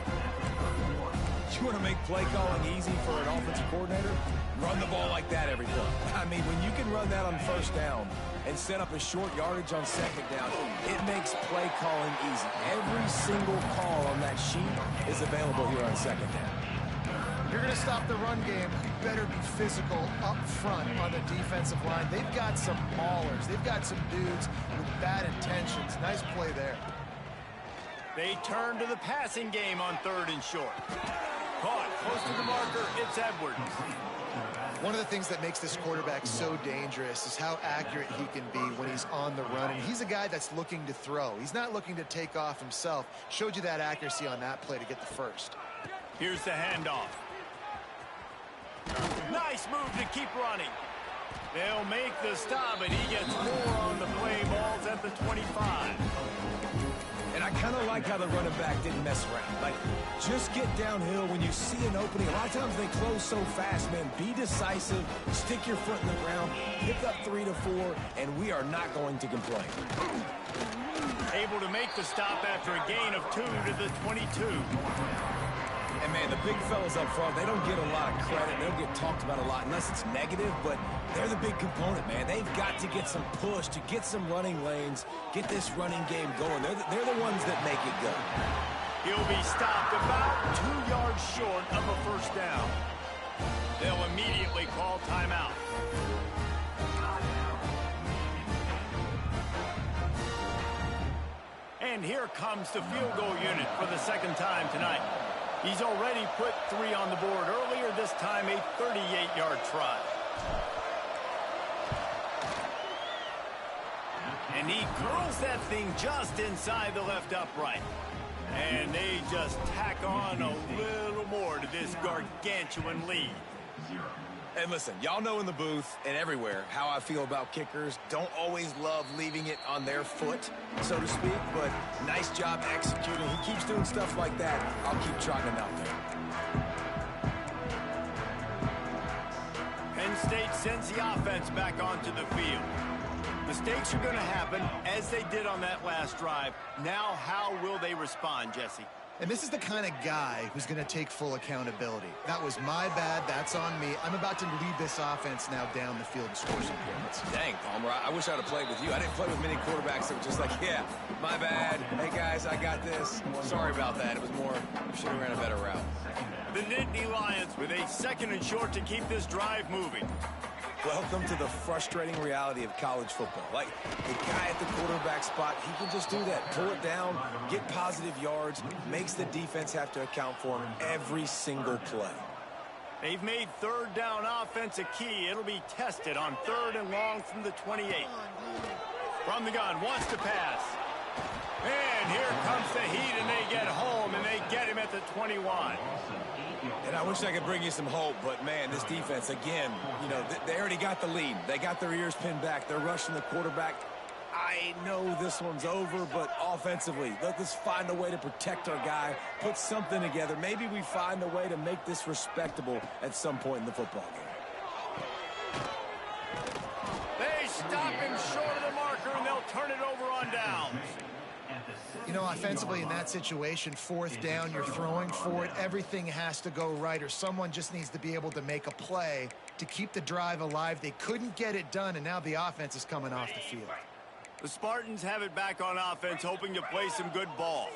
You want to make play calling easy for an offensive coordinator? Run the ball like that every play. I mean, when you can run that on first down and set up a short yardage on second down, it makes play calling easy. Every single call on that sheet is available here on second down. If you're going to stop the run game, you better be physical up front on the defensive line. They've got some maulers. They've got some dudes with bad intentions. Nice play there. They turn to the passing game on 3rd and short. Caught close to the marker, it's Edwards. One of the things that makes this quarterback so dangerous is how accurate he can be when he's on the run. And he's a guy that's looking to throw. He's not looking to take off himself. Showed you that accuracy on that play to get the first. Here's the handoff. Nice move to keep running. They'll make the stop, and he gets more on the play. Balls at the 25. And I kind of like how the running back didn't mess around. Like, just get downhill when you see an opening. A lot of times they close so fast, man. Be decisive, stick your foot in the ground, pick up 3 to 4, and we are not going to complain. Able to make the stop after a gain of 2 to the 22. And, man, the big fellas up front, they don't get a lot of credit. They don't get talked about a lot unless it's negative, but they're the big component, man. They've got to get some push, to get some running lanes, get this running game going. They're the ones that make it go. He'll be stopped about 2 yards short of a first down. They'll immediately call timeout. And here comes the field goal unit for the second time tonight. He's already put 3 on the board earlier, this time a 38-yard try. And he curls that thing just inside the left upright. And they just tack on a little more to this gargantuan lead. And listen, y'all know in the booth and everywhere how I feel about kickers. Don't always love leaving it on their foot, so to speak, but nice job executing. He keeps doing stuff like that. I'll keep trotting him out there. Penn State sends the offense back onto the field. Mistakes are going to happen, as they did on that last drive. Now, how will they respond, Jesse? And this is the kind of guy who's going to take full accountability. That was my bad. That's on me. I'm about to lead this offense now down the field and score some points. Dang, Palmer, I wish I'd have played with you. I didn't play with many quarterbacks that were just like, yeah, my bad. Hey, guys, I got this. Sorry about that. It was more, should have ran a better route. The Nittany Lions with a 2nd and short to keep this drive moving. Welcome to the frustrating reality of college football. Like, the guy at the quarterback spot, he can just do that. Pull it down, get positive yards, makes the defense have to account for him every single play. They've made 3rd down offense a key. It'll be tested on 3rd and long from the 28. From the gun, wants to pass. And here comes the heat, and they get home, and they get him at the 21. And I wish I could bring you some hope, but, man, this defense, again, you know, they already got the lead. They got their ears pinned back. They're rushing the quarterback. I know this one's over, but offensively, let's find a way to protect our guy, put something together. Maybe we find a way to make this respectable at some point in the football game. They stop him short of the marker, and they'll turn it over on downs. You know, offensively in that situation, 4th down, you're throwing for it. Everything has to go right, or someone just needs to be able to make a play to keep the drive alive. They couldn't get it done, and now the offense is coming off the field. The Spartans have it back on offense, hoping to play some good ball.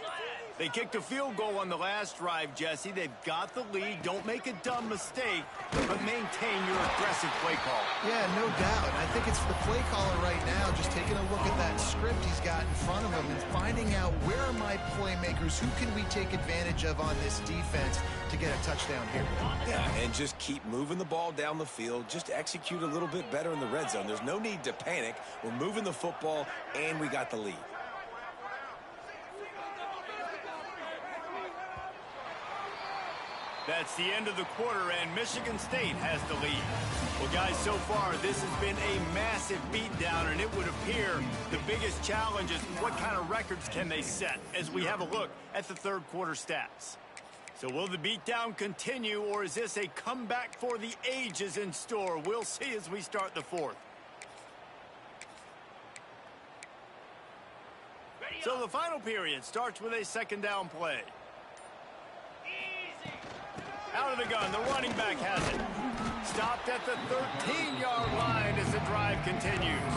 They kicked a field goal on the last drive, Jesse. They've got the lead. Don't make a dumb mistake, but maintain your aggressive play call. Yeah, no doubt. And I think it's the play caller right now just taking a look at that script he's got in front of him and finding out where are my playmakers, who can we take advantage of on this defense to get a touchdown here. Yeah, and just keep moving the ball down the field. Just execute a little bit better in the red zone. There's no need to panic. We're moving the football, and we got the lead. That's the end of the quarter, and Michigan State has the lead. Well, guys, so far, this has been a massive beatdown, and it would appear the biggest challenge is what kind of records can they set as we have a look at the 3rd quarter stats. So will the beatdown continue, or is this a comeback for the ages in store? We'll see as we start the 4th. So the final period starts with a second down play. Out of the gun, the running back has it. Stopped at the 13-yard line as the drive continues.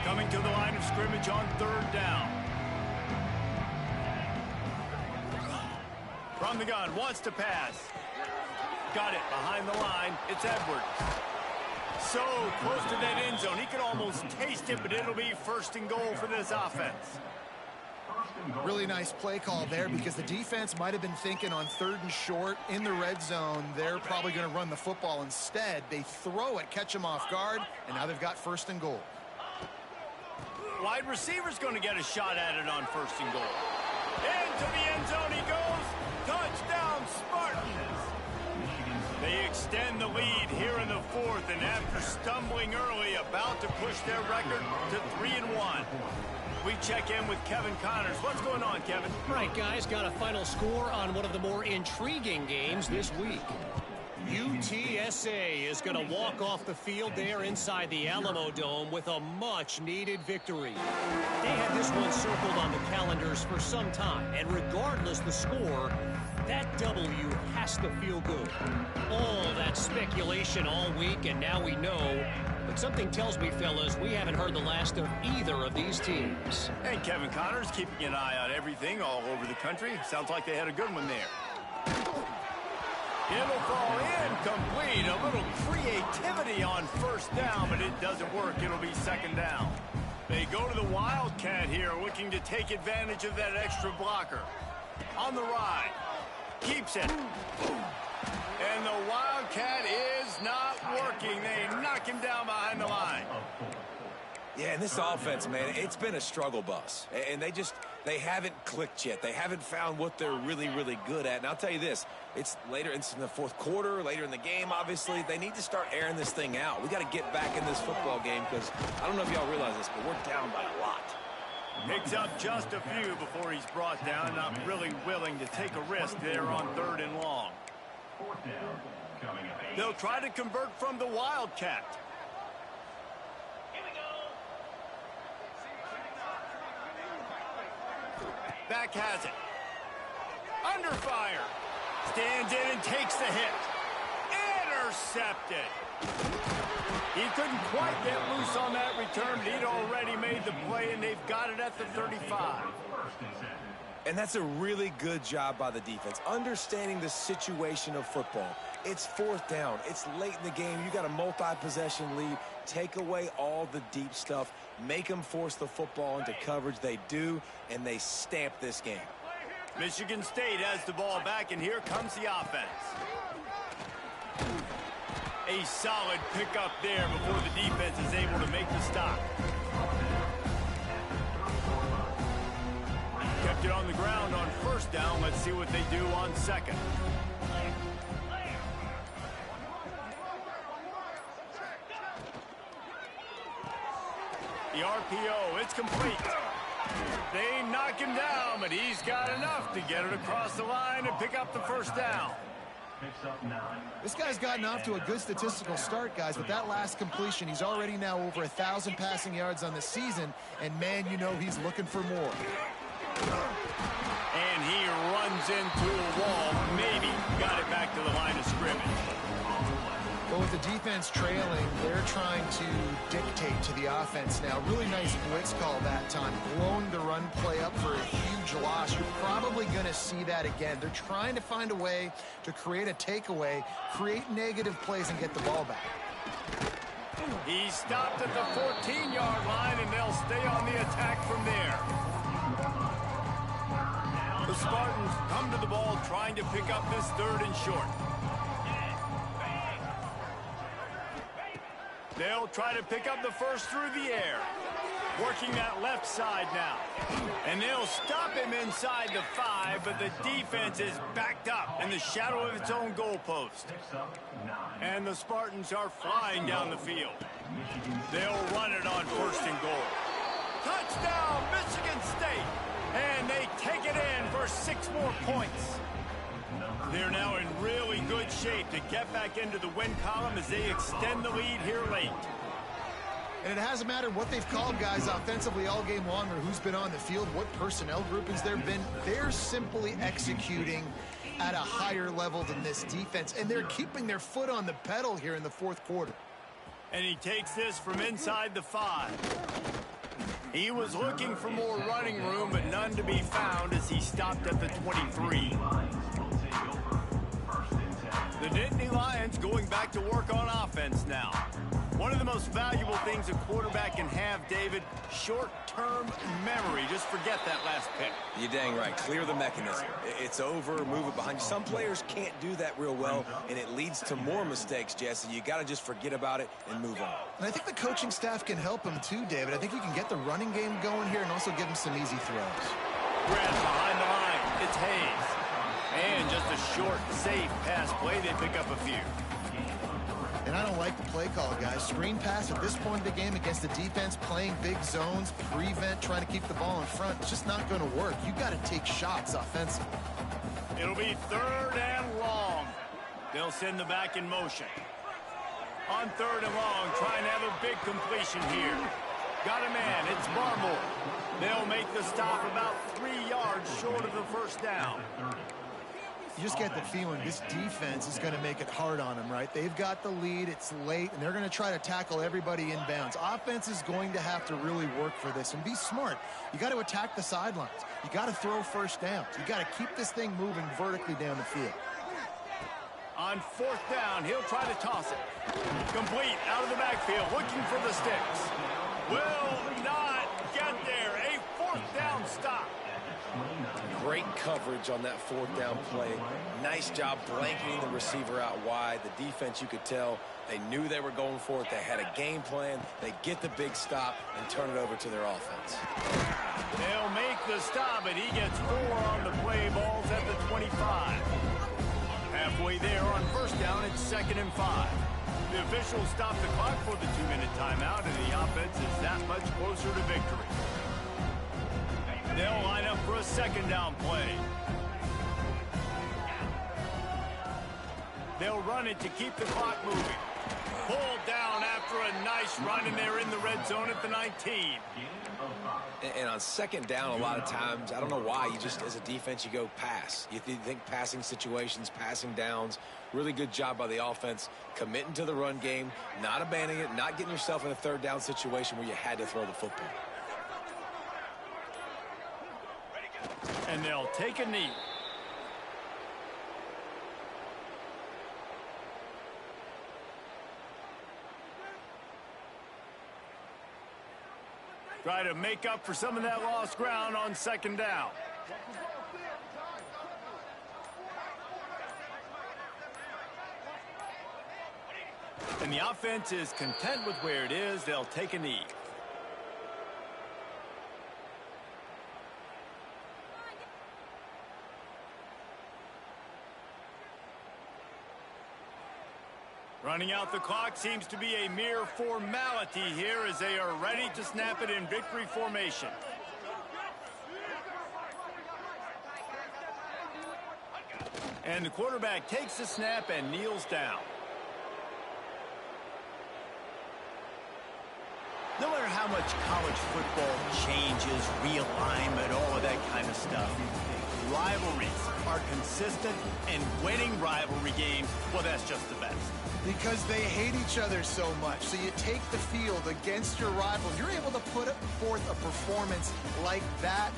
Coming to the line of scrimmage on third down. From the gun, wants to pass. Got it behind the line. It's Edwards. So close to that end zone. He could almost taste it, but it'll be first and goal for this offense. Really nice play call there because the defense might have been thinking on third and short in the red zone. They're probably going to run the football instead. They throw it, catch them off guard, and now they've got first and goal. Wide receiver's going to get a shot at it on first and goal. Into the end zone he goes. Touchdown, Spartans. They extend the lead here in the fourth, and after stumbling early, about to push their record to 3-1. We check in with Kevin Connors. What's going on, Kevin? Right, guys, got a final score on one of the more intriguing games this week. UTSA is going to walk off the field there inside the Alamo Dome with a much-needed victory. They had this one circled on the calendars for some time, and regardless the score, that W has to feel good. All that speculation all week, and now we know. But something tells me, fellas, we haven't heard the last of either of these teams. Hey, Kevin Connors, keeping an eye on everything all over the country. Sounds like they had a good one there. It'll fall incomplete. A little creativity on first down, but it doesn't work. It'll be second down. They go to the Wildcat here, looking to take advantage of that extra blocker. On the ride. Keeps it. And the Wildcat is not working. They knock him down behind the line. Yeah, and this offense, man, it's been a struggle bus. And they haven't clicked yet. They haven't found what they're really, really good at. And I'll tell you this, it's in the fourth quarter, later in the game, obviously. They need to start airing this thing out. We got to get back in this football game because I don't know if y'all realize this, but we're down by a lot. Picks up just a few before he's brought down. Not really willing to take a risk there on third and long. They'll try to convert from the Wildcat. Back has it. Under fire. Stands in and takes the hit. Intercepted. He couldn't quite get loose on that return, but he'd already made the play, and they've got it at the 35. And that's a really good job by the defense, understanding the situation of football. It's fourth down. It's late in the game. You got a multi-possession lead. Take away all the deep stuff. Make them force the football into coverage. They do, and they stamp this game. Michigan State has the ball back, and here comes the offense. A solid pickup there before the defense is able to make the stop. Kept it on the ground on first down. Let's see what they do on second. The RPO, it's complete. They knock him down, but he's got enough to get it across the line and pick up the first down. This guy's gotten off to a good statistical start, guys. With that last completion, he's already now over 1,000 passing yards on the season, and man, you know he's looking for more. And he runs into a wall. Maybe got it back to the line of scrimmage. But with the defense trailing, they're trying to dictate to the offense now. Really nice blitz call that time. Blowing the run play up for a huge loss. You're probably going to see that again. They're trying to find a way to create a takeaway, create negative plays, and get the ball back. He stopped at the 14-yard line, and they'll stay on the attack from there. The Spartans come to the ball trying to pick up this third and short. They'll try to pick up the first through the air. Working that left side now. And they'll stop him inside the 5, but the defense is backed up in the shadow of its own goalpost. And the Spartans are flying down the field. They'll run it on first and goal. Touchdown, Michigan State! And they take it in for 6 more points. They're now in really good shape to get back into the win column as they extend the lead here late. And it hasn't mattered what they've called guys offensively all game long or who's been on the field, what personnel groupings there have been. They're simply executing at a higher level than this defense, and they're keeping their foot on the pedal here in the fourth quarter. And he takes this from inside the 5. He was looking for more running room, but none to be found as he stopped at the 23. The Nittany Lions going back to work on offense now. One of the most valuable things a quarterback can have, David, short-term memory. Just forget that last pick. You're dang right. Clear the mechanism. It's over, move it behind you. Some players can't do that real well, and it leads to more mistakes, Jesse. You got to just forget about it and move on. And I think the coaching staff can help him too, David. I think you can get the running game going here and also give him some easy throws. Grant behind the line. It's Hayes. And just a short, safe pass play. They pick up a few. And I don't like the play call, guys. Screen pass at this point of the game against the defense, playing big zones, prevent, trying to keep the ball in front. It's just not going to work. You got to take shots offensively. It'll be 3rd and long. They'll send the back in motion. On 3rd and long, trying to have a big completion here. Got a man. It's Barmore. They'll make the stop about 3 yards short of the first down. You just get the feeling this defense is going to make it hard on them, right? They've got the lead, it's late, and they're going to try to tackle everybody inbounds. Offense is going to have to really work for this and be smart. You got to attack the sidelines. You got to throw first downs. You got to keep this thing moving vertically down the field. On 4th down, he'll try to toss it. Complete out of the backfield, looking for the sticks. Will not get there. A 4th down stop. Great coverage on that 4th down play. Nice job blanketing the receiver out wide. The defense, you could tell, they knew they were going for it. They had a game plan. They get the big stop and turn it over to their offense. They'll make the stop, and he gets 4 on the play. Balls at the 25. Halfway there on 1st down, it's 2nd and 5. The officials stop the clock for the 2-minute timeout, and the offense is that much closer to victory. They'll line up for a 2nd down play. They'll run it to keep the clock moving. Pulled down after a nice run, and they're in the red zone at the 19. And on 2nd down, a lot of times, I don't know why, you just, as a defense, you go pass. You think passing situations, passing downs. Really good job by the offense, committing to the run game, not abandoning it, not getting yourself in a 3rd down situation where you had to throw the football. And they'll take a knee. Try to make up for some of that lost ground on 2nd down. And the offense is content with where it is. They'll take a knee. Running out the clock seems to be a mere formality here as they are ready to snap it in victory formation. And the quarterback takes the snap and kneels down. No matter how much college football changes, realignment, all of that kind of stuff, rivalries are consistent, and winning rivalry games, well, that's just the best. Because they hate each other so much. So you take the field against your rival. You're able to put forth a performance like that.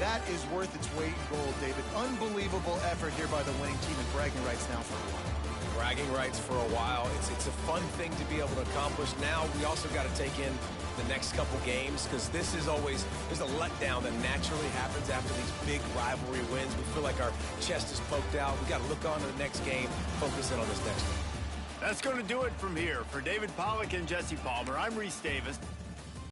That is worth its weight in gold, David. Unbelievable effort here by the winning team, and bragging rights now for a while. Bragging rights for a while. It's a fun thing to be able to accomplish. Now we also got to take in the next couple games, because this is always, there's a letdown that naturally happens after these big rivalry wins. We feel like our chest is poked out. We got to look on to the next game, focus in on this next one. That's going to do it from here. For David Pollack and Jesse Palmer, I'm Reese Davis.